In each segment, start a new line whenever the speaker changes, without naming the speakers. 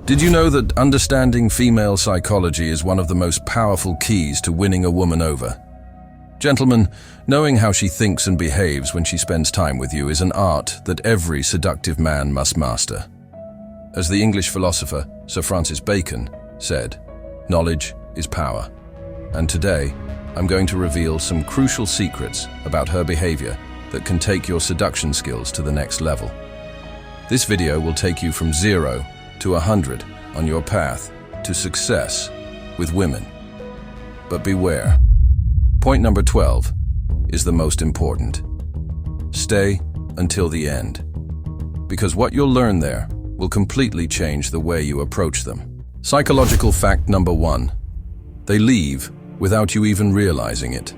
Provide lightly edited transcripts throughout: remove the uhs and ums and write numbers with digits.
Did you know that understanding female psychology is one of the most powerful keys to winning a woman over? Gentlemen, knowing how she thinks and behaves when she spends time with you is an art that every seductive man must master. As the English philosopher Sir Francis Bacon said, knowledge is power. And today, I'm going to reveal some crucial secrets about her behavior that can take your seduction skills to the next level. This video will take you from 0 to 100 on your path to success with women. But beware. Point number 12 is the most important. Stay until the end. Because what you'll learn there will completely change the way you approach them. Psychological fact number 1. They leave without you even realizing it.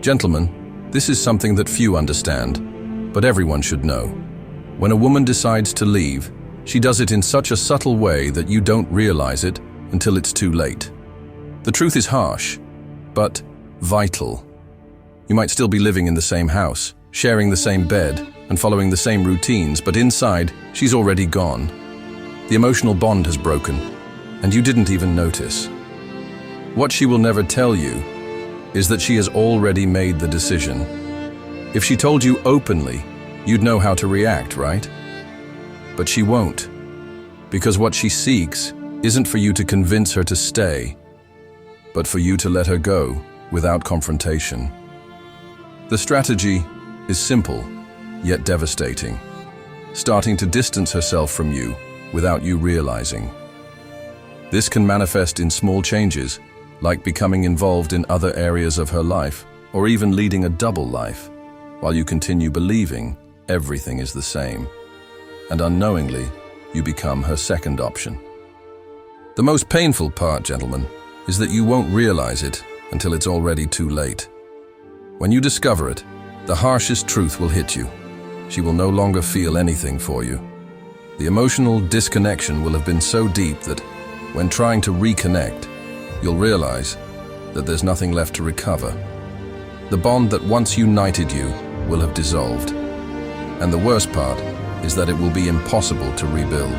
Gentlemen, this is something that few understand, but everyone should know. When a woman decides to leave, she does it in such a subtle way that you don't realize it until it's too late. The truth is harsh, but vital. You might still be living in the same house, sharing the same bed, and following the same routines, but inside, she's already gone. The emotional bond has broken, and you didn't even notice. What she will never tell you is that she has already made the decision. If she told you openly, you'd know how to react, right? But she won't, because what she seeks isn't for you to convince her to stay, but for you to let her go without confrontation. The strategy is simple, yet devastating, starting to distance herself from you without you realizing. This can manifest in small changes, like becoming involved in other areas of her life, or even leading a double life, while you continue believing everything is the same. And unknowingly, you become her second option. The most painful part, gentlemen, is that you won't realize it until it's already too late. When you discover it, the harshest truth will hit you. She will no longer feel anything for you. The emotional disconnection will have been so deep that when trying to reconnect, you'll realize that there's nothing left to recover. The bond that once united you will have dissolved. And the worst part is that it will be impossible to rebuild.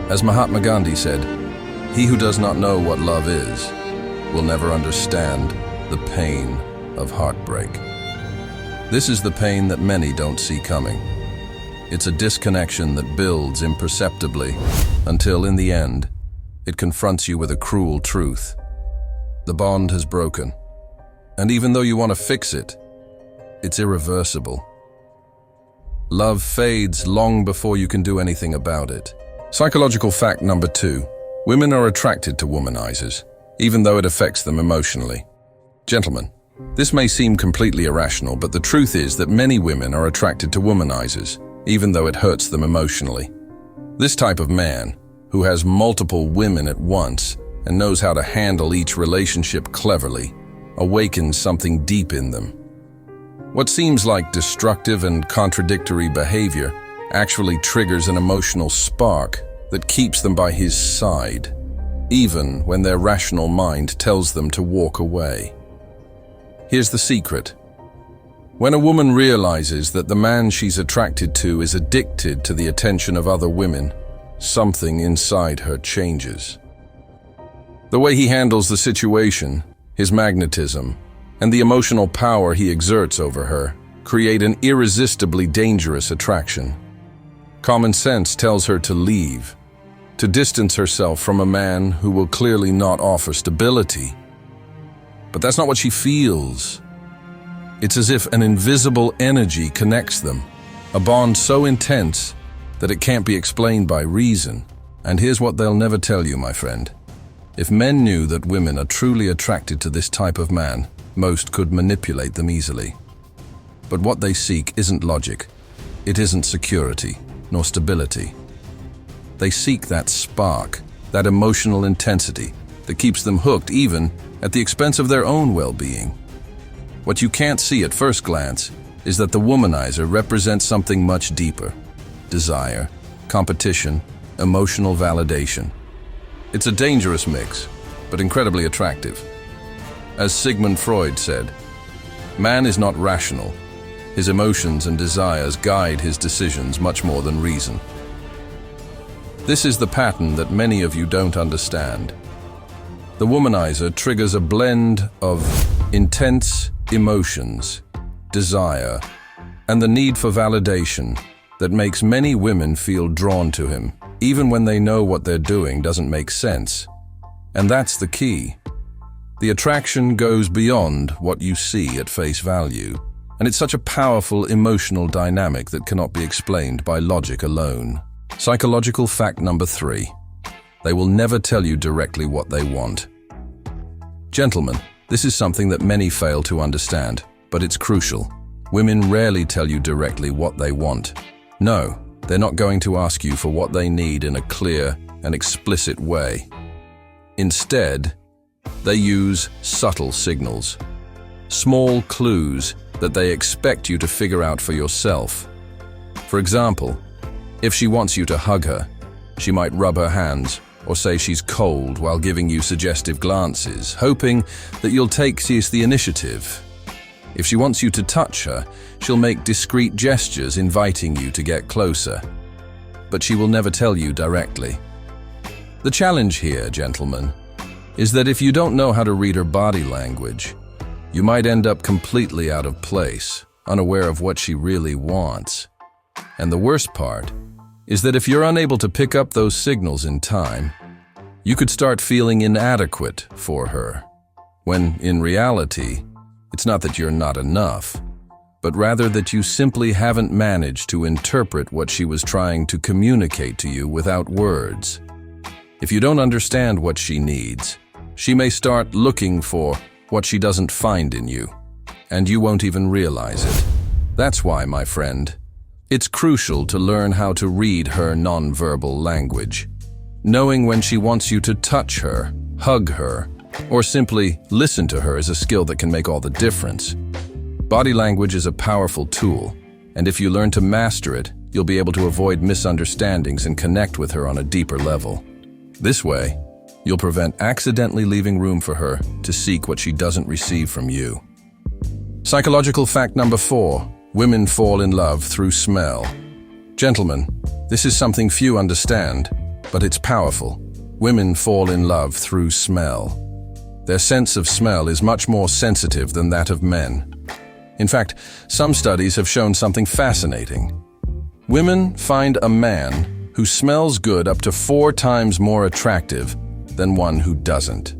As Mahatma Gandhi said, "He who does not know what love is will never understand the pain of heartbreak." This is the pain that many don't see coming. It's a disconnection that builds imperceptibly until, in the end, it confronts you with a cruel truth. The bond has broken, and even though you want to fix it, it's irreversible. Love fades long before you can do anything about it. Psychological fact number 2. Women are attracted to womanizers, even though it affects them emotionally. Gentlemen, this may seem completely irrational, but the truth is that many women are attracted to womanizers, even though it hurts them emotionally. This type of man, who has multiple women at once and knows how to handle each relationship cleverly, awakens something deep in them. What seems like destructive and contradictory behavior actually triggers an emotional spark that keeps them by his side, even when their rational mind tells them to walk away. Here's the secret. When a woman realizes that the man she's attracted to is addicted to the attention of other women, something inside her changes. The way he handles the situation, his magnetism, and the emotional power he exerts over her create an irresistibly dangerous attraction. Common sense tells her to leave, to distance herself from a man who will clearly not offer stability. But that's not what she feels. It's as if an invisible energy connects them, a bond so intense that it can't be explained by reason. And here's what they'll never tell you, my friend. If men knew that women are truly attracted to this type of man, most could manipulate them easily. But what they seek isn't logic. It isn't security, nor stability. They seek that spark, that emotional intensity that keeps them hooked even at the expense of their own well-being. What you can't see at first glance is that the womanizer represents something much deeper. Desire, competition, emotional validation. It's a dangerous mix, but incredibly attractive. As Sigmund Freud said, man is not rational. His emotions and desires guide his decisions much more than reason. This is the pattern that many of you don't understand. The womanizer triggers a blend of intense emotions, desire, and the need for validation that makes many women feel drawn to him, even when they know what they're doing doesn't make sense. And that's the key. The attraction goes beyond what you see at face value, and it's such a powerful emotional dynamic that cannot be explained by logic alone. Psychological fact number 3. They will never tell you directly what they want. Gentlemen, this is something that many fail to understand, but it's crucial. Women rarely tell you directly what they want. No, they're not going to ask you for what they need in a clear and explicit way. Instead, they use subtle signals, small clues that they expect you to figure out for yourself. For example, if she wants you to hug her, she might rub her hands or say she's cold while giving you suggestive glances, hoping that you'll take the initiative. If she wants you to touch her, she'll make discreet gestures inviting you to get closer. But she will never tell you directly. The challenge here, gentlemen, is that if you don't know how to read her body language, you might end up completely out of place, unaware of what she really wants. And the worst part is that if you're unable to pick up those signals in time, you could start feeling inadequate for her, when in reality, it's not that you're not enough, but rather that you simply haven't managed to interpret what she was trying to communicate to you without words. If you don't understand what she needs, she may start looking for what she doesn't find in you, and you won't even realize it. That's why, my friend, it's crucial to learn how to read her nonverbal language. Knowing when she wants you to touch her, hug her, or simply listen to her is a skill that can make all the difference. Body language is a powerful tool, and if you learn to master it, you'll be able to avoid misunderstandings and connect with her on a deeper level. This way, you'll prevent accidentally leaving room for her to seek what she doesn't receive from you. Psychological fact number 4. Women fall in love through smell. Gentlemen, this is something few understand, but it's powerful. Women fall in love through smell. Their sense of smell is much more sensitive than that of men. In fact, some studies have shown something fascinating. Women find a man who smells good up to 4 times more attractive than one who doesn't.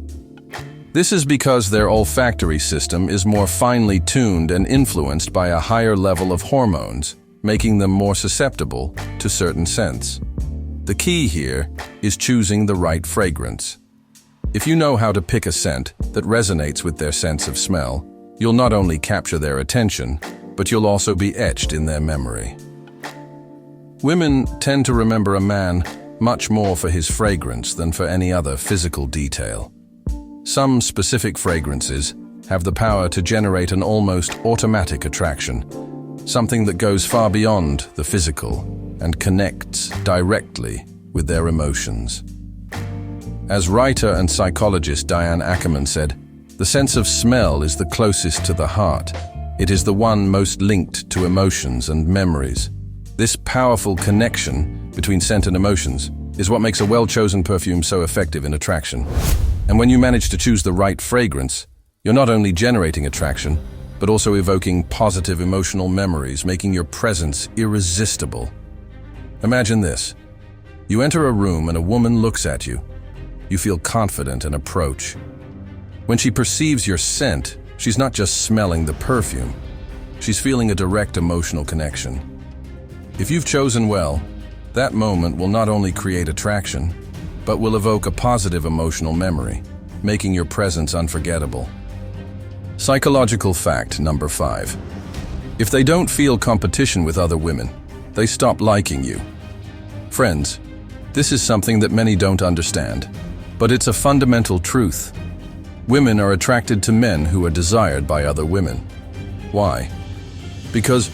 This is because their olfactory system is more finely tuned and influenced by a higher level of hormones, making them more susceptible to certain scents. The key here is choosing the right fragrance. If you know how to pick a scent that resonates with their sense of smell, you'll not only capture their attention, but you'll also be etched in their memory. Women tend to remember a man much more for his fragrance than for any other physical detail. Some specific fragrances have the power to generate an almost automatic attraction, something that goes far beyond the physical and connects directly with their emotions. As writer and psychologist Diane Ackerman said, "The sense of smell is the closest to the heart. It is the one most linked to emotions and memories." This powerful connection between scent and emotions is what makes a well-chosen perfume so effective in attraction. And when you manage to choose the right fragrance, you're not only generating attraction, but also evoking positive emotional memories, making your presence irresistible. Imagine this. You enter a room and a woman looks at you. You feel confident and approach. When she perceives your scent, she's not just smelling the perfume. She's feeling a direct emotional connection. If you've chosen well, that moment will not only create attraction, but will evoke a positive emotional memory, making your presence unforgettable. Psychological fact number 5. If they don't feel competition with other women, they stop liking you. Friends, this is something that many don't understand, but it's a fundamental truth. Women are attracted to men who are desired by other women. Why? Because,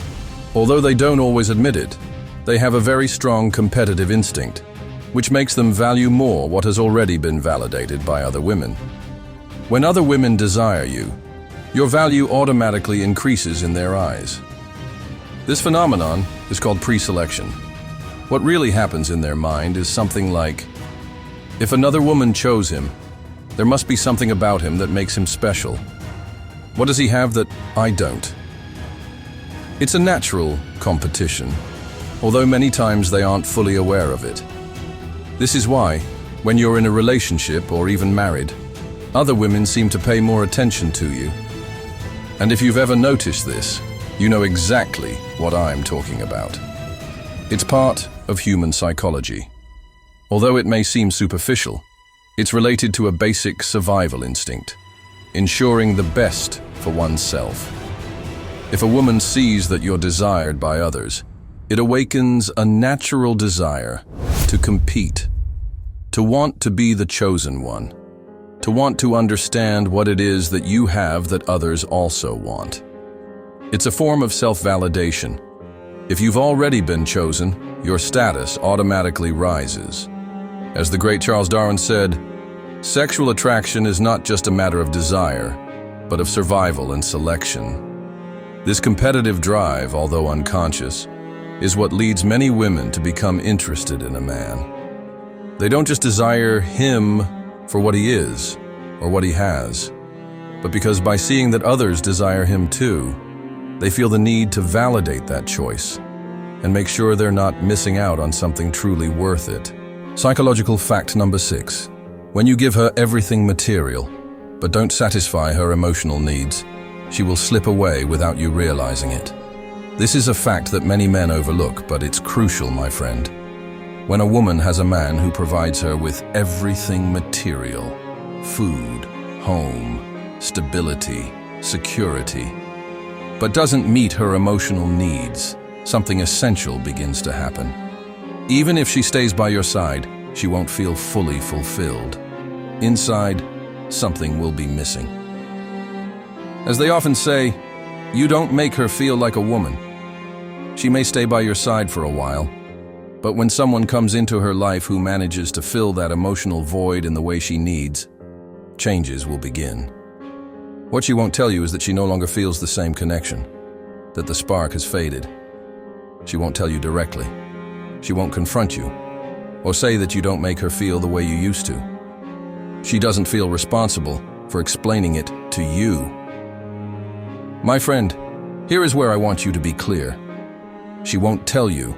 although they don't always admit it, they have a very strong competitive instinct, which makes them value more what has already been validated by other women. When other women desire you, your value automatically increases in their eyes. This phenomenon is called preselection. What really happens in their mind is something like, if another woman chose him, there must be something about him that makes him special. What does he have that I don't? It's a natural competition, although many times they aren't fully aware of it. This is why, when you're in a relationship or even married, other women seem to pay more attention to you. And if you've ever noticed this, you know exactly what I'm talking about. It's part of human psychology. Although it may seem superficial, it's related to a basic survival instinct, ensuring the best for oneself. If a woman sees that you're desired by others, it awakens a natural desire to compete, to want to be the chosen one, to want to understand what it is that you have that others also want. It's a form of self-validation. If you've already been chosen, your status automatically rises. As the great Charles Darwin said, sexual attraction is not just a matter of desire, but of survival and selection. This competitive drive, although unconscious, is what leads many women to become interested in a man. They don't just desire him for what he is or what he has, but because by seeing that others desire him too, they feel the need to validate that choice and make sure they're not missing out on something truly worth it. Psychological fact number 6. When you give her everything material, but don't satisfy her emotional needs, she will slip away without you realizing it. This is a fact that many men overlook, but it's crucial, my friend. When a woman has a man who provides her with everything material, food, home, stability, security, but doesn't meet her emotional needs, something essential begins to happen. Even if she stays by your side, she won't feel fully fulfilled. Inside, something will be missing. As they often say, you don't make her feel like a woman. She may stay by your side for a while, but when someone comes into her life who manages to fill that emotional void in the way she needs, changes will begin. What she won't tell you is that she no longer feels the same connection, that the spark has faded. She won't tell you directly. She won't confront you, or say that you don't make her feel the way you used to. She doesn't feel responsible for explaining it to you. My friend, here is where I want you to be clear. She won't tell you.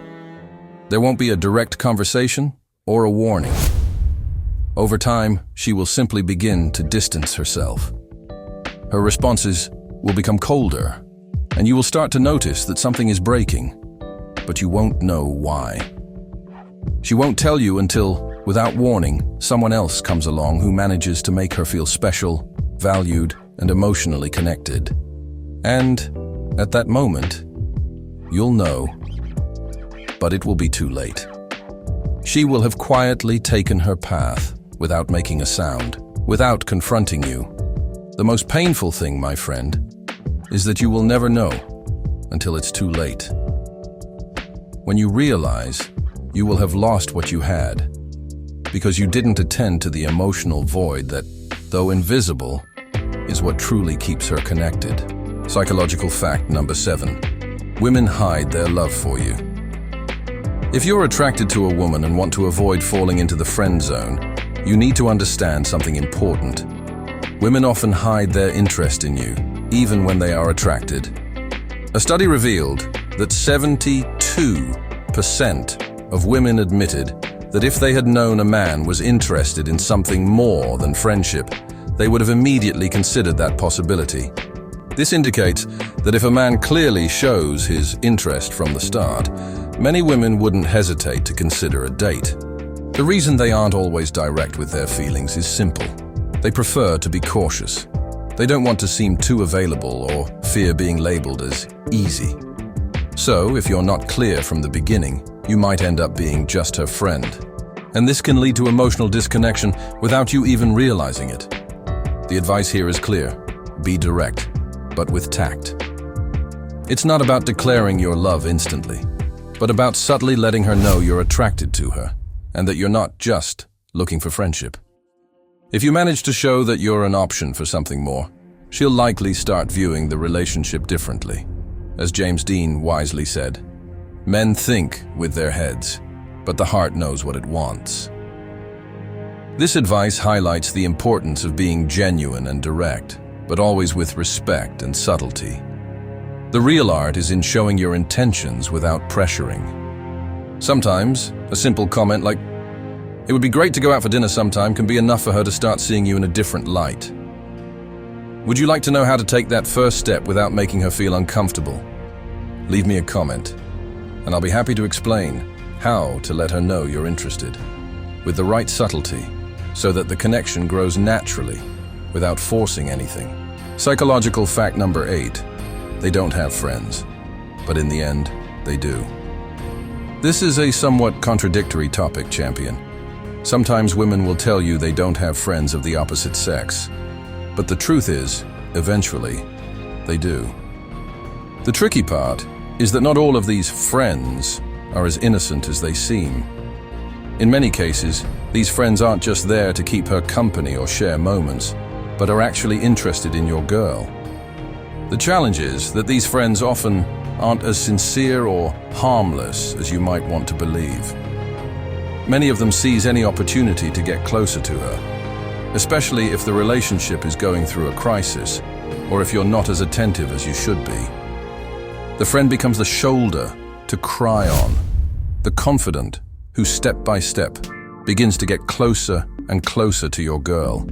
There won't be a direct conversation or a warning. Over time, she will simply begin to distance herself. Her responses will become colder, and you will start to notice that something is breaking, but you won't know why. She won't tell you until, without warning, someone else comes along who manages to make her feel special, valued, and emotionally connected. And at that moment, you'll know, but it will be too late. She will have quietly taken her path without making a sound, without confronting you. The most painful thing, my friend, is that you will never know until it's too late. When you realize, you will have lost what you had because you didn't attend to the emotional void that, though invisible, is what truly keeps her connected. Psychological fact number 7. Women hide their love for you. If you're attracted to a woman and want to avoid falling into the friend zone, you need to understand something important. Women often hide their interest in you, even when they are attracted. A study revealed that 72% of women admitted that if they had known a man was interested in something more than friendship, they would have immediately considered that possibility. This indicates that if a man clearly shows his interest from the start, many women wouldn't hesitate to consider a date. The reason they aren't always direct with their feelings is simple. They prefer to be cautious. They don't want to seem too available or fear being labeled as easy. So, if you're not clear from the beginning, you might end up being just her friend. And this can lead to emotional disconnection without you even realizing it. The advice here is clear. Be direct, but with tact. It's not about declaring your love instantly, but about subtly letting her know you're attracted to her, and that you're not just looking for friendship. If you manage to show that you're an option for something more, she'll likely start viewing the relationship differently. As James Dean wisely said, men think with their heads, but the heart knows what it wants. This advice highlights the importance of being genuine and direct, but always with respect and subtlety. The real art is in showing your intentions without pressuring. Sometimes, a simple comment like, "It would be great to go out for dinner sometime," can be enough for her to start seeing you in a different light. Would you like to know how to take that first step without making her feel uncomfortable? Leave me a comment, and I'll be happy to explain how to let her know you're interested, with the right subtlety, so that the connection grows naturally, without forcing anything. Psychological fact number 8. They don't have friends, but in the end, they do. This is a somewhat contradictory topic, champion. Sometimes women will tell you they don't have friends of the opposite sex, but the truth is, eventually, they do. The tricky part is that not all of these friends are as innocent as they seem. In many cases, these friends aren't just there to keep her company or share moments, but are actually interested in your girl. The challenge is that these friends often aren't as sincere or harmless as you might want to believe. Many of them seize any opportunity to get closer to her, especially if the relationship is going through a crisis, or if you're not as attentive as you should be. The friend becomes the shoulder to cry on, the confidant who step by step begins to get closer and closer to your girl,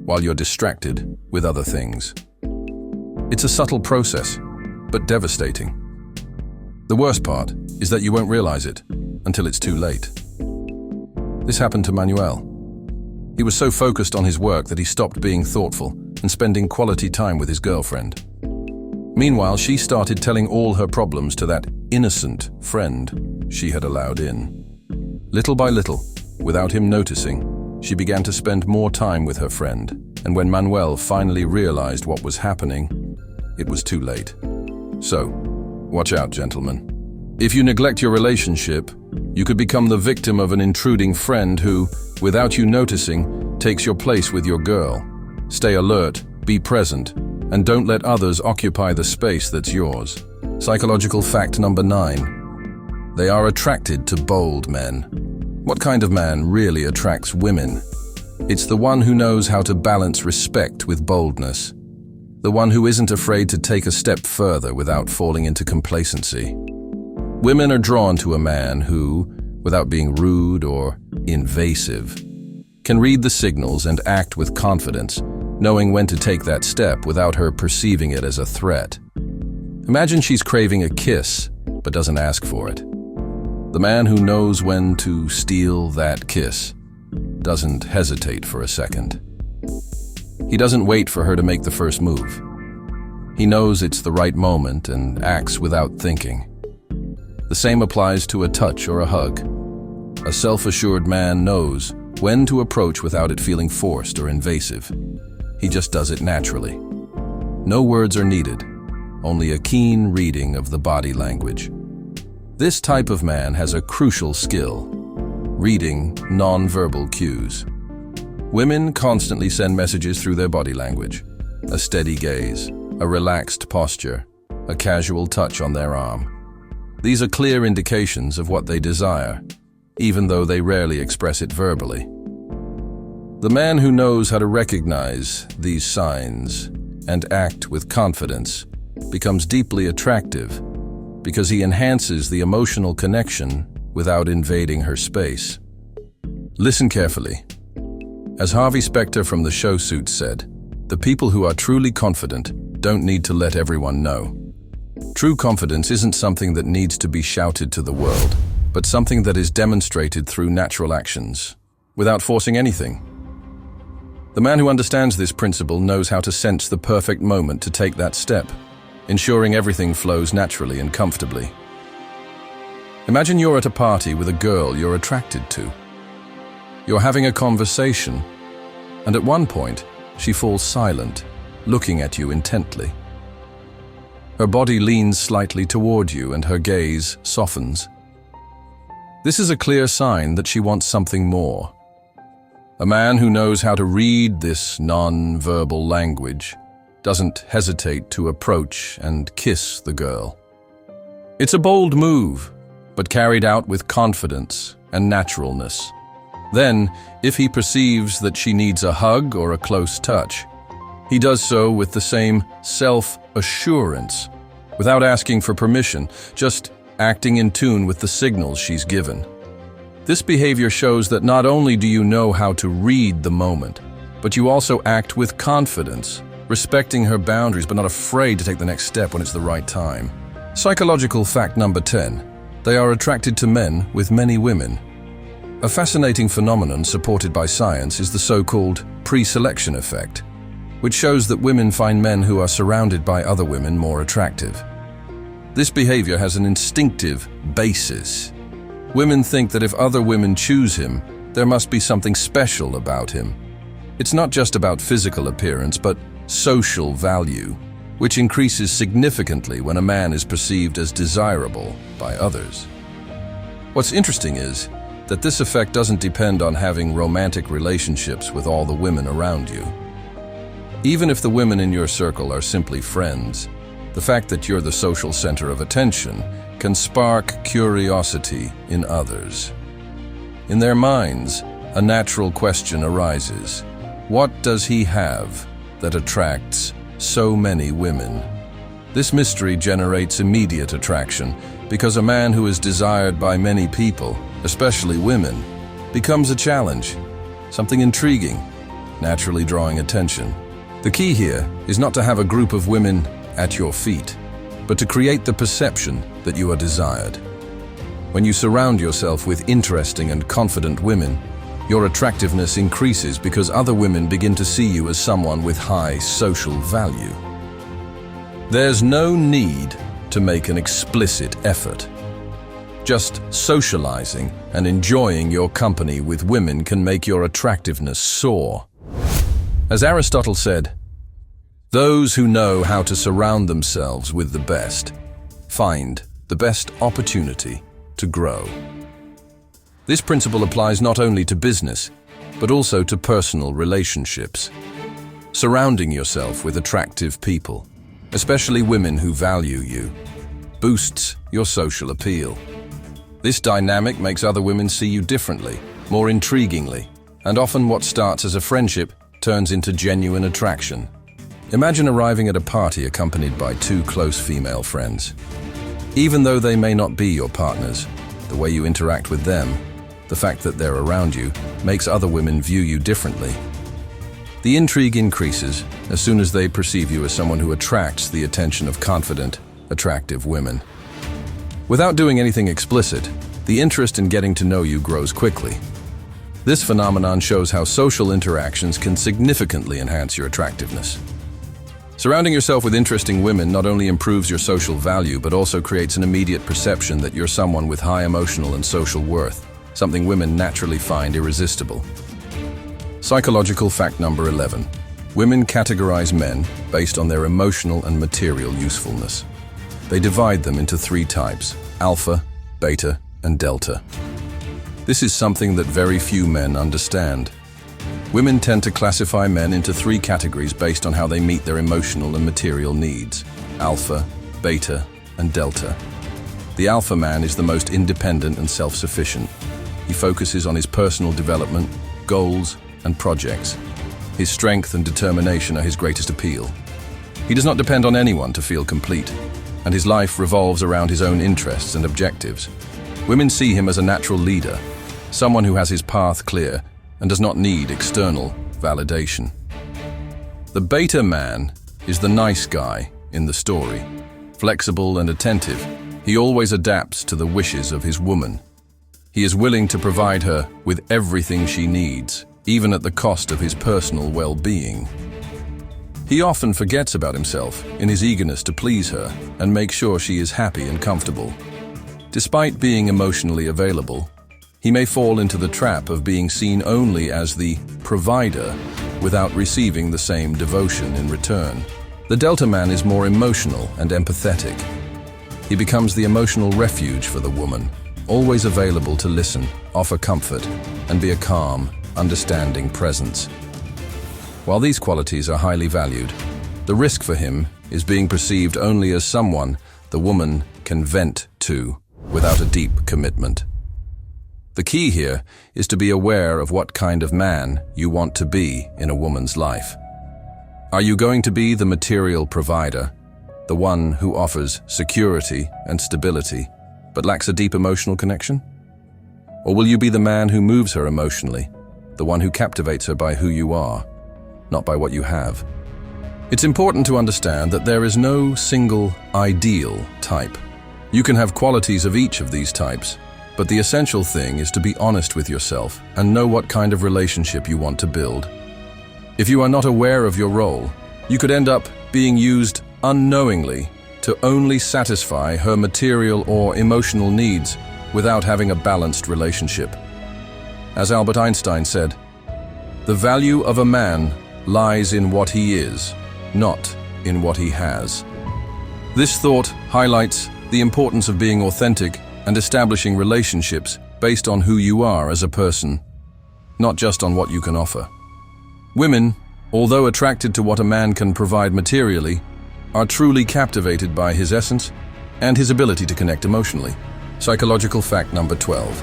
while you're distracted with other things. It's a subtle process, but devastating. The worst part is that you won't realize it until it's too late. This happened to Manuel. He was so focused on his work that he stopped being thoughtful and spending quality time with his girlfriend. Meanwhile, she started telling all her problems to that innocent friend she had allowed in. Little by little, without him noticing, she began to spend more time with her friend, and when Manuel finally realized what was happening, it was too late. So, watch out, gentlemen. If you neglect your relationship, you could become the victim of an intruding friend who, without you noticing, takes your place with your girl. Stay alert, be present, and don't let others occupy the space that's yours. Psychological fact number 9. They are attracted to bold men. What kind of man really attracts women? It's the one who knows how to balance respect with boldness. The one who isn't afraid to take a step further without falling into complacency. Women are drawn to a man who, without being rude or invasive, can read the signals and act with confidence, knowing when to take that step without her perceiving it as a threat. Imagine she's craving a kiss, but doesn't ask for it. The man who knows when to steal that kiss doesn't hesitate for a second. He doesn't wait for her to make the first move. He knows it's the right moment and acts without thinking. The same applies to a touch or a hug. A self-assured man knows when to approach without it feeling forced or invasive. He just does it naturally. No words are needed, only a keen reading of the body language. This type of man has a crucial skill: reading non-verbal cues. Women constantly send messages through their body language. A steady gaze, a relaxed posture, a casual touch on their arm. These are clear indications of what they desire, even though they rarely express it verbally. The man who knows how to recognize these signs and act with confidence becomes deeply attractive because he enhances the emotional connection without invading her space. Listen carefully. As Harvey Specter from the Show Suits said, the people who are truly confident don't need to let everyone know. True confidence isn't something that needs to be shouted to the world, but something that is demonstrated through natural actions, without forcing anything. The man who understands this principle knows how to sense the perfect moment to take that step, ensuring everything flows naturally and comfortably. Imagine you're at a party with a girl you're attracted to. You're having a conversation, and at one point, she falls silent, looking at you intently. Her body leans slightly toward you and her gaze softens. This is a clear sign that she wants something more. A man who knows how to read this non-verbal language doesn't hesitate to approach and kiss the girl. It's a bold move, but carried out with confidence and naturalness. Then, if he perceives that she needs a hug or a close touch, he does so with the same self-assurance, without asking for permission, just acting in tune with the signals she's given. This behavior shows that not only do you know how to read the moment, but you also act with confidence, respecting her boundaries but not afraid to take the next step when it's the right time. Psychological fact number 10. They are attracted to men with many women. A fascinating phenomenon supported by science is the so-called pre-selection effect, which shows that women find men who are surrounded by other women more attractive. This behavior has an instinctive basis. Women think that if other women choose him, there must be something special about him. It's not just about physical appearance, but social value, which increases significantly when a man is perceived as desirable by others. What's interesting is that this effect doesn't depend on having romantic relationships with all the women around you. Even if the women in your circle are simply friends, the fact that you're the social center of attention can spark curiosity in others. In their minds, a natural question arises. What does he have that attracts so many women? This mystery generates immediate attraction because a man who is desired by many people, especially women, becomes a challenge, something intriguing, naturally drawing attention. The key here is not to have a group of women at your feet, but to create the perception that you are desired. When you surround yourself with interesting and confident women, your attractiveness increases because other women begin to see you as someone with high social value. There's no need to make an explicit effort. Just socializing and enjoying your company with women can make your attractiveness soar. As Aristotle said, "Those who know how to surround themselves with the best find the best opportunity to grow." This principle applies not only to business, but also to personal relationships. Surrounding yourself with attractive people, especially women who value you, boosts your social appeal. This dynamic makes other women see you differently, more intriguingly, and often what starts as a friendship turns into genuine attraction. Imagine arriving at a party accompanied by two close female friends. Even though they may not be your partners, the way you interact with them, the fact that they're around you, makes other women view you differently. The intrigue increases as soon as they perceive you as someone who attracts the attention of confident, attractive women. Without doing anything explicit, the interest in getting to know you grows quickly. This phenomenon shows how social interactions can significantly enhance your attractiveness. Surrounding yourself with interesting women not only improves your social value, but also creates an immediate perception that you're someone with high emotional and social worth, something women naturally find irresistible. Psychological fact number 11. Women categorize men based on their emotional and material usefulness. They divide them into three types: alpha, beta, and delta. This is something that very few men understand. Women tend to classify men into three categories based on how they meet their emotional and material needs: alpha, beta, and delta. The alpha man is the most independent and self-sufficient. He focuses on his personal development, goals, and projects. His strength and determination are his greatest appeal. He does not depend on anyone to feel complete, and his life revolves around his own interests and objectives. Women see him as a natural leader, someone who has his path clear and does not need external validation. The beta man is the nice guy in the story. Flexible and attentive, he always adapts to the wishes of his woman. He is willing to provide her with everything she needs, even at the cost of his personal well-being. He often forgets about himself in his eagerness to please her and make sure she is happy and comfortable. Despite being emotionally available, he may fall into the trap of being seen only as the provider without receiving the same devotion in return. The Delta man is more emotional and empathetic. He becomes the emotional refuge for the woman, always available to listen, offer comfort, and be a calm, understanding presence. While these qualities are highly valued, the risk for him is being perceived only as someone the woman can vent to without a deep commitment. The key here is to be aware of what kind of man you want to be in a woman's life. Are you going to be the material provider, the one who offers security and stability, but lacks a deep emotional connection? Or will you be the man who moves her emotionally, the one who captivates her by who you are, not by what you have? It's important to understand that there is no single ideal type. You can have qualities of each of these types, but the essential thing is to be honest with yourself and know what kind of relationship you want to build. If you are not aware of your role, you could end up being used unknowingly to only satisfy her material or emotional needs without having a balanced relationship. As Albert Einstein said, "The value of a man lies in what he is, not in what he has." This thought highlights the importance of being authentic and establishing relationships based on who you are as a person, not just on what you can offer. Women, although attracted to what a man can provide materially, are truly captivated by his essence and his ability to connect emotionally. Psychological fact number 12.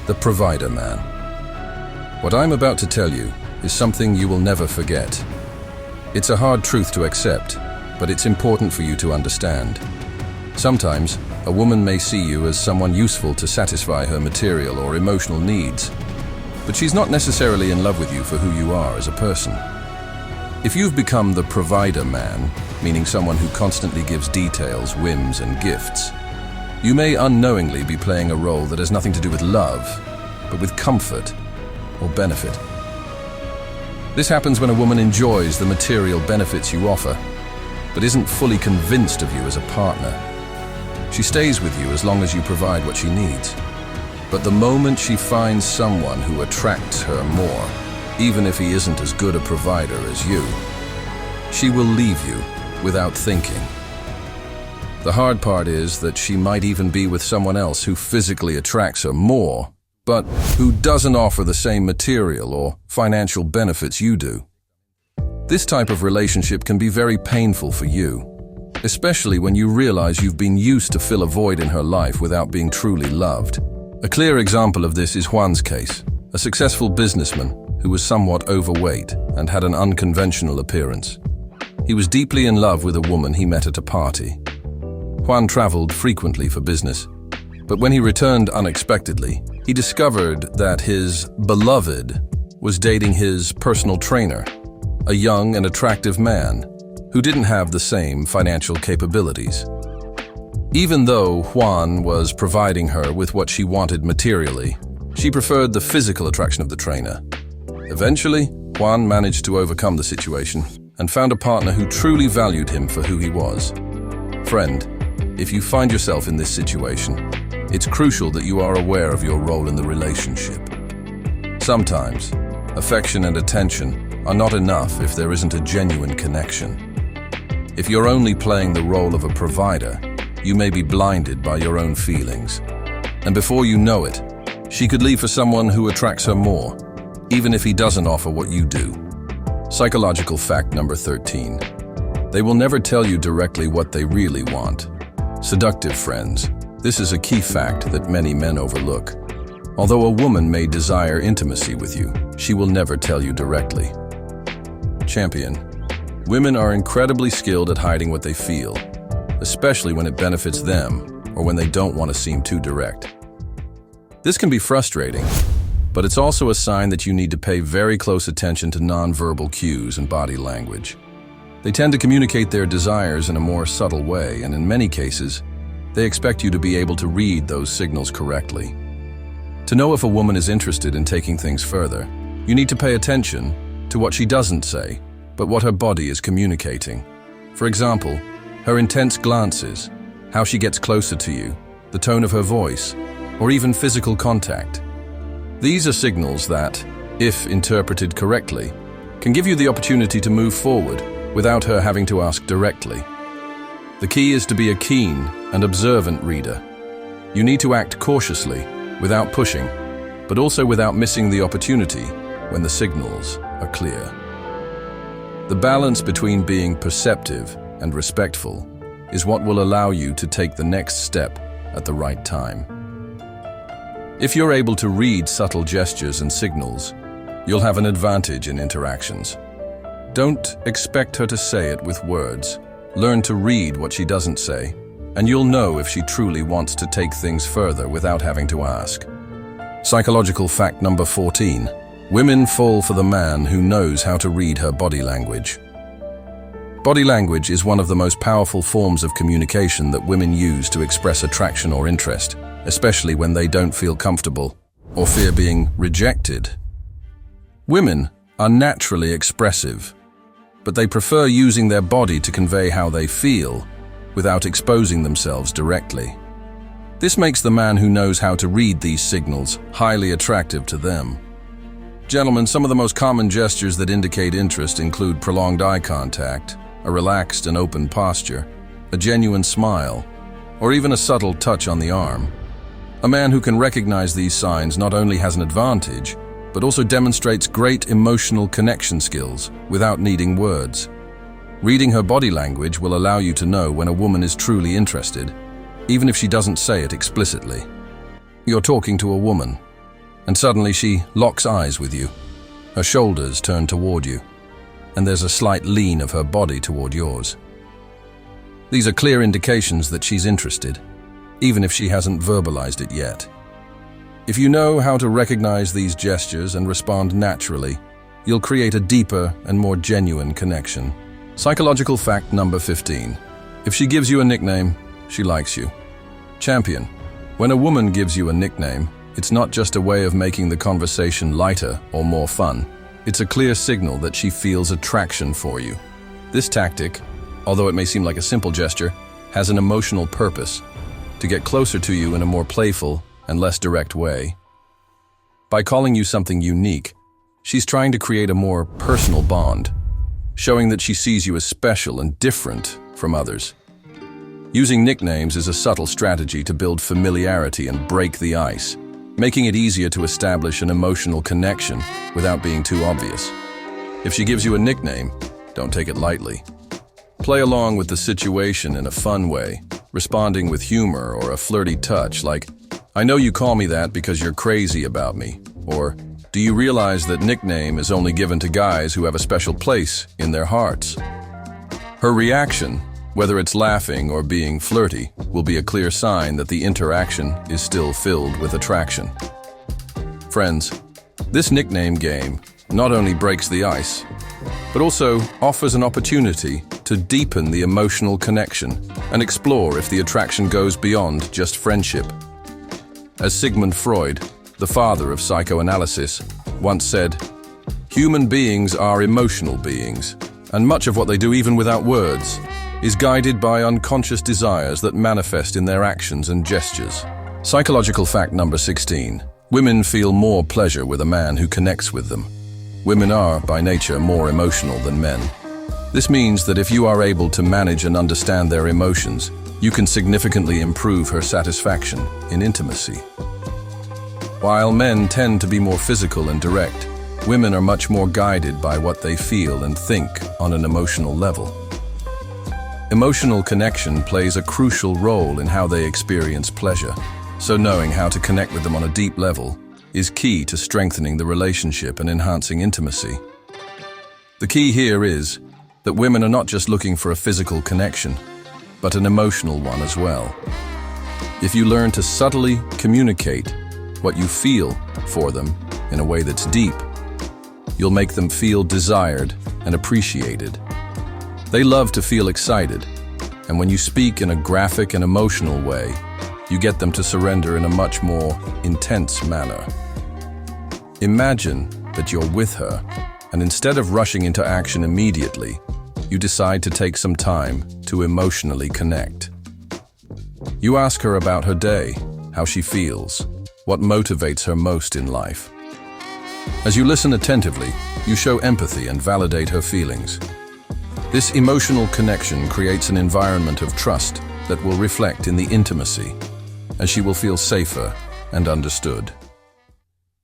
The provider man. What I'm about to tell you is something you will never forget. It's a hard truth to accept, but it's important for you to understand. Sometimes, a woman may see you as someone useful to satisfy her material or emotional needs, but she's not necessarily in love with you for who you are as a person. If you've become the provider man, meaning someone who constantly gives details, whims, and gifts, you may unknowingly be playing a role that has nothing to do with love, but with comfort or benefit. This happens when a woman enjoys the material benefits you offer, but isn't fully convinced of you as a partner. She stays with you as long as you provide what she needs. But the moment she finds someone who attracts her more, even if he isn't as good a provider as you, she will leave you without thinking. The hard part is that she might even be with someone else who physically attracts her more, but who doesn't offer the same material or financial benefits you do. This type of relationship can be very painful for you, especially when you realize you've been used to fill a void in her life without being truly loved. A clear example of this is Juan's case, a successful businessman who was somewhat overweight and had an unconventional appearance. He was deeply in love with a woman he met at a party. Juan traveled frequently for business, but when he returned unexpectedly, he discovered that his beloved was dating his personal trainer, a young and attractive man who didn't have the same financial capabilities. Even though Juan was providing her with what she wanted materially, she preferred the physical attraction of the trainer. Eventually, Juan managed to overcome the situation and found a partner who truly valued him for who he was. Friend, if you find yourself in this situation, it's crucial that you are aware of your role in the relationship. Sometimes, affection and attention are not enough if there isn't a genuine connection. If you're only playing the role of a provider, you may be blinded by your own feelings. And before you know it, she could leave for someone who attracts her more, even if he doesn't offer what you do. Psychological fact number 13. They will never tell you directly what they really want. Seductive friends. This is a key fact that many men overlook. Although a woman may desire intimacy with you, she will never tell you directly. Champion. Women are incredibly skilled at hiding what they feel, especially when it benefits them or when they don't want to seem too direct. This can be frustrating, but it's also a sign that you need to pay very close attention to nonverbal cues and body language. They tend to communicate their desires in a more subtle way, and in many cases, they expect you to be able to read those signals correctly. To know if a woman is interested in taking things further, you need to pay attention to what she doesn't say, but what her body is communicating. For example, her intense glances, how she gets closer to you, the tone of her voice, or even physical contact. These are signals that, if interpreted correctly, can give you the opportunity to move forward without her having to ask directly. The key is to be a keen and observant reader. You need to act cautiously, without pushing, but also without missing the opportunity when the signals are clear. The balance between being perceptive and respectful is what will allow you to take the next step at the right time. If you're able to read subtle gestures and signals, you'll have an advantage in interactions. Don't expect her to say it with words. Learn to read what she doesn't say, and you'll know if she truly wants to take things further without having to ask. Psychological fact number 14. Women fall for the man who knows how to read her body language. Body language is one of the most powerful forms of communication that women use to express attraction or interest, especially when they don't feel comfortable or fear being rejected. Women are naturally expressive, but they prefer using their body to convey how they feel without exposing themselves directly. This makes the man who knows how to read these signals highly attractive to them. Gentlemen, some of the most common gestures that indicate interest include prolonged eye contact, a relaxed and open posture, a genuine smile, or even a subtle touch on the arm. A man who can recognize these signs not only has an advantage, but also demonstrates great emotional connection skills without needing words. Reading her body language will allow you to know when a woman is truly interested, even if she doesn't say it explicitly. You're talking to a woman, and suddenly she locks eyes with you. Her shoulders turn toward you, and there's a slight lean of her body toward yours. These are clear indications that she's interested, even if she hasn't verbalized it yet. If you know how to recognize these gestures and respond naturally, you'll create a deeper and more genuine connection. Psychological fact number 15. If she gives you a nickname, she likes you. Champion. When a woman gives you a nickname, it's not just a way of making the conversation lighter or more fun. It's a clear signal that she feels attraction for you. This tactic, although it may seem like a simple gesture, has an emotional purpose: to get closer to you in a more playful and less direct way. By calling you something unique, she's trying to create a more personal bond, showing that she sees you as special and different from others. Using nicknames is a subtle strategy to build familiarity and break the ice, making it easier to establish an emotional connection without being too obvious. If she gives you a nickname, don't take it lightly. Play along with the situation in a fun way, responding with humor or a flirty touch like, "I know you call me that because you're crazy about me," or, "Do you realize that nickname is only given to guys who have a special place in their hearts?" Her reaction, whether it's laughing or being flirty, will be a clear sign that the interaction is still filled with attraction. Friends, this nickname game not only breaks the ice, but also offers an opportunity to deepen the emotional connection and explore if the attraction goes beyond just friendship. As Sigmund Freud, the father of psychoanalysis, once said, "Human beings are emotional beings, and much of what they do, even without words, is guided by unconscious desires that manifest in their actions and gestures." Psychological fact number 16. Women feel more pleasure with a man who connects with them. Women are, by nature, more emotional than men. This means that if you are able to manage and understand their emotions, you can significantly improve her satisfaction in intimacy. While men tend to be more physical and direct, women are much more guided by what they feel and think on an emotional level. Emotional connection plays a crucial role in how they experience pleasure, so knowing how to connect with them on a deep level is key to strengthening the relationship and enhancing intimacy. The key here is that women are not just looking for a physical connection, but an emotional one as well. If you learn to subtly communicate what you feel for them in a way that's deep, you'll make them feel desired and appreciated. They love to feel excited, and when you speak in a graphic and emotional way, you get them to surrender in a much more intense manner. Imagine that you're with her, and instead of rushing into action immediately, you decide to take some time to emotionally connect. You ask her about her day, how she feels, what motivates her most in life. As you listen attentively, you show empathy and validate her feelings. This emotional connection creates an environment of trust that will reflect in the intimacy, as she will feel safer and understood.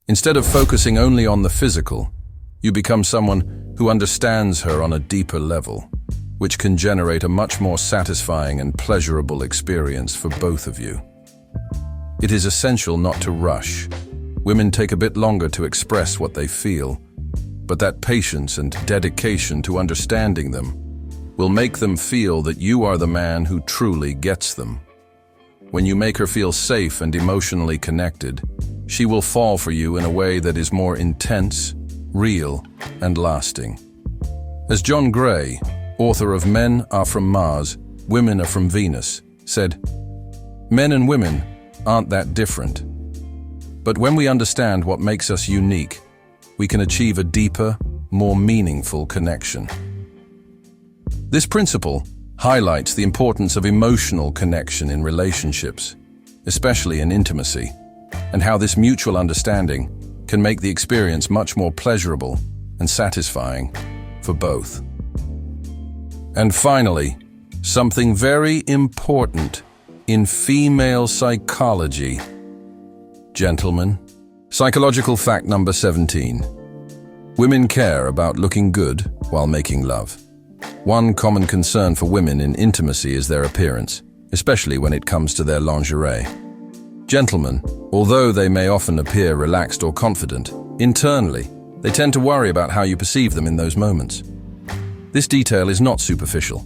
Instead of focusing only on the physical, you become someone who understands her on a deeper level, which can generate a much more satisfying and pleasurable experience for both of you. It is essential not to rush. Women take a bit longer to express what they feel, but that patience and dedication to understanding them will make them feel that you are the man who truly gets them. When you make her feel safe and emotionally connected, she will fall for you in a way that is more intense, real, and lasting. As John Gray, author of Men Are From Mars, Women Are From Venus, said, "Men and women aren't that different. But when we understand what makes us unique, we can achieve a deeper, more meaningful connection." This principle highlights the importance of emotional connection in relationships, especially in intimacy, and how this mutual understanding can make the experience much more pleasurable and satisfying for both. And finally, something very important in female psychology. Gentlemen, psychological fact number 17. Women care about looking good while making love. One common concern for women in intimacy is their appearance, especially when it comes to their lingerie. Gentlemen, although they may often appear relaxed or confident, internally, they tend to worry about how you perceive them in those moments. This detail is not superficial.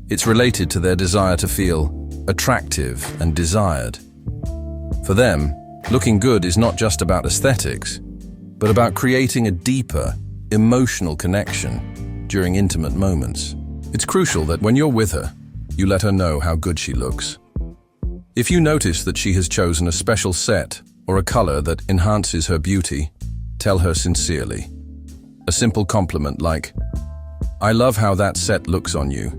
It's related to their desire to feel attractive and desired. For them, looking good is not just about aesthetics, but about creating a deeper, emotional connection during intimate moments. It's crucial that when you're with her, you let her know how good she looks. If you notice that she has chosen a special set or a color that enhances her beauty, tell her sincerely. A simple compliment like, "I love how that set looks on you.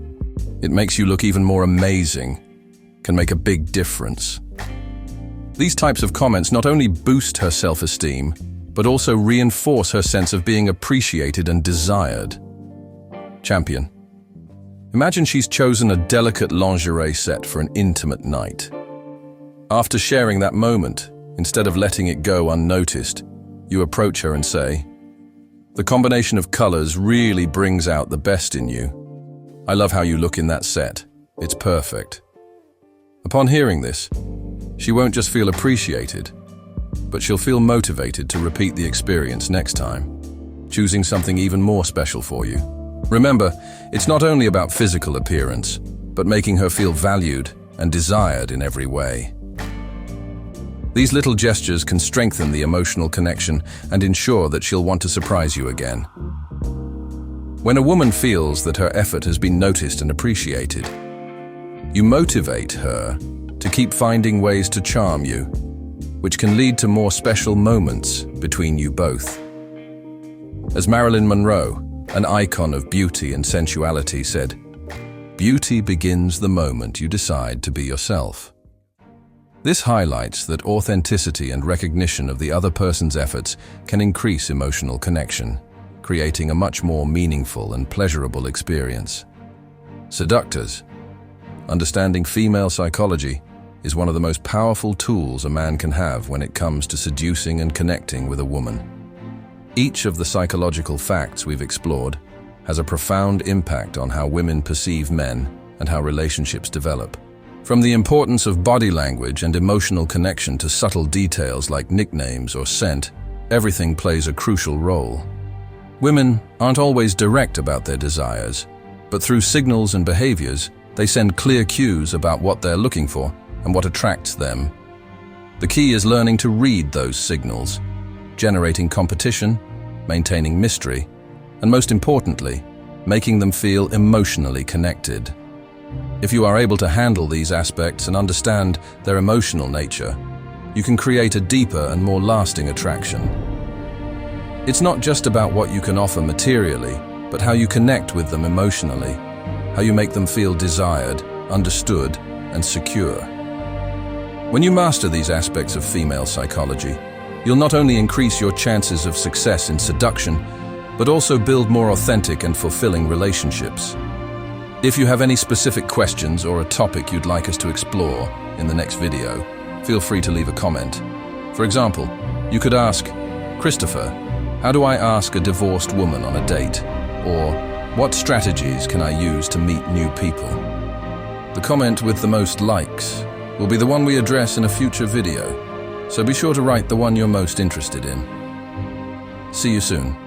It makes you look even more amazing," can make a big difference. These types of comments not only boost her self-esteem, but also reinforce her sense of being appreciated and desired. Champion. Imagine she's chosen a delicate lingerie set for an intimate night. After sharing that moment, instead of letting it go unnoticed, you approach her and say, "The combination of colors really brings out the best in you. I love how you look in that set. It's perfect." Upon hearing this, she won't just feel appreciated, but she'll feel motivated to repeat the experience next time, choosing something even more special for you. Remember, it's not only about physical appearance, but making her feel valued and desired in every way. These little gestures can strengthen the emotional connection and ensure that she'll want to surprise you again. When a woman feels that her effort has been noticed and appreciated, you motivate her to keep finding ways to charm you, which can lead to more special moments between you both. As Marilyn Monroe, an icon of beauty and sensuality, said, "Beauty begins the moment you decide to be yourself." This highlights that authenticity and recognition of the other person's efforts can increase emotional connection, creating a much more meaningful and pleasurable experience. Seductors. Understanding female psychology is one of the most powerful tools a man can have when it comes to seducing and connecting with a woman. Each of the psychological facts we've explored has a profound impact on how women perceive men and how relationships develop. From the importance of body language and emotional connection to subtle details like nicknames or scent, everything plays a crucial role. Women aren't always direct about their desires, but through signals and behaviors, they send clear cues about what they're looking for and what attracts them. The key is learning to read those signals, generating competition, maintaining mystery, and most importantly, making them feel emotionally connected. If you are able to handle these aspects and understand their emotional nature, you can create a deeper and more lasting attraction. It's not just about what you can offer materially, but how you connect with them emotionally, how you make them feel desired, understood, and secure. When you master these aspects of female psychology, you'll not only increase your chances of success in seduction, but also build more authentic and fulfilling relationships. If you have any specific questions or a topic you'd like us to explore in the next video, feel free to leave a comment. For example, you could ask, "Christopher, how do I ask a divorced woman on a date?" Or, "What strategies can I use to meet new people?" The comment with the most likes will be the one we address in a future video, so be sure to write the one you're most interested in. See you soon.